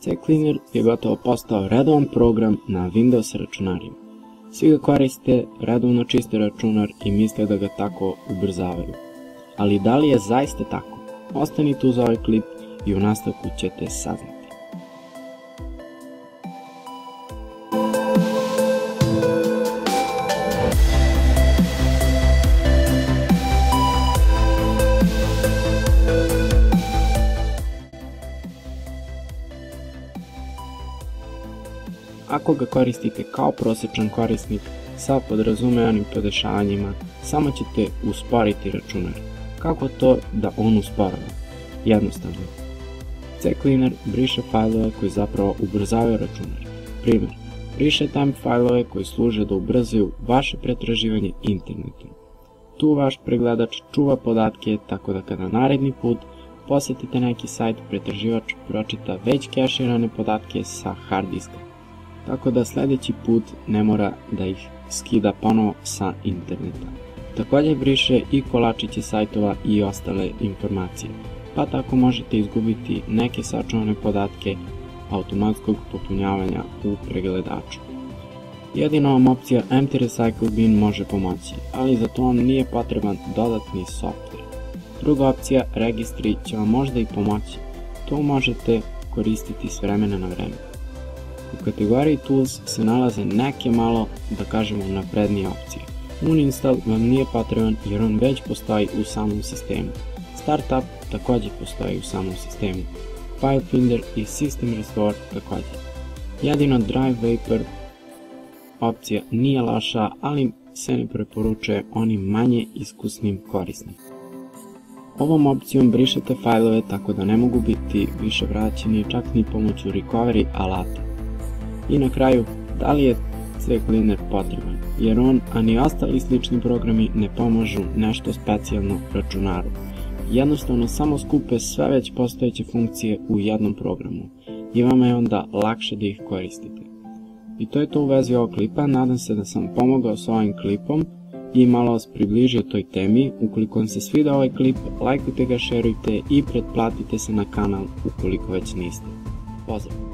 CCleaner je gotovo postao redovan program na Windows računarima. Svi ga koriste, redovno čiste računar i misle da ga tako ubrzavaju. Ali da li je zaista tako? Ostanite uz ovaj klip i u nastavku ćete saznati. Ako ga koristite kao prosječan korisnik sa podrazumevanim podešavanjima, samo ćete usporiti računar. Kako to da on usporava? Jednostavno. CCleaner briše fajlove koji zapravo ubrzavaju računar. Primjer, briše temp fajlove koji služe da ubrzaju vaše pretraživanje internetom. Tu vaš pregledač čuva podatke tako da kada naredni put posetite neki sajt, pretraživač pročita već keširane podatke sa hard diska. Tako da sljedeći put ne mora da ih skida ponovo sa interneta. Također briše i kolačiće sajtova i ostale informacije, pa tako možete izgubiti neke sačuvane podatke automatskog popunjavanja u pregledaču. Jedino vam opcija Empty Recycle Bin može pomoći, ali za to vam nije potreban dodatni software. Druga opcija, Registry, će vam možda i pomoći. To možete koristiti s vremena na vreme. U kategoriji Tools se nalaze neke malo, da kažemo, naprednije opcije. Uninstall vam nije potreban jer on već postoji u samom sistemu. Startup također postoji u samom sistemu. File Finder i System Restore također. Jedino Drive Vapor opcija nije loša, ali se ne preporučuje onim manje iskusnim korisnikom. Ovom opcijom brišete fajlove tako da ne mogu biti više vraćeni čak ni pomoću recovery alata. I na kraju, da li je CCleaner potreban, jer on, a ni ostali slični programi ne pomažu nešto specijalno računaru. Jednostavno samo skupe sve već postojeće funkcije u jednom programu i vama je onda lakše da ih koristite. I to je to u vezi ovog klipa, nadam se da sam pomogao s ovim klipom i malo vas približio toj temi. Ukoliko vam se sviđa ovaj klip, lajkujte ga, šerujte i pretplatite se na kanal ukoliko već niste. Pozdrav!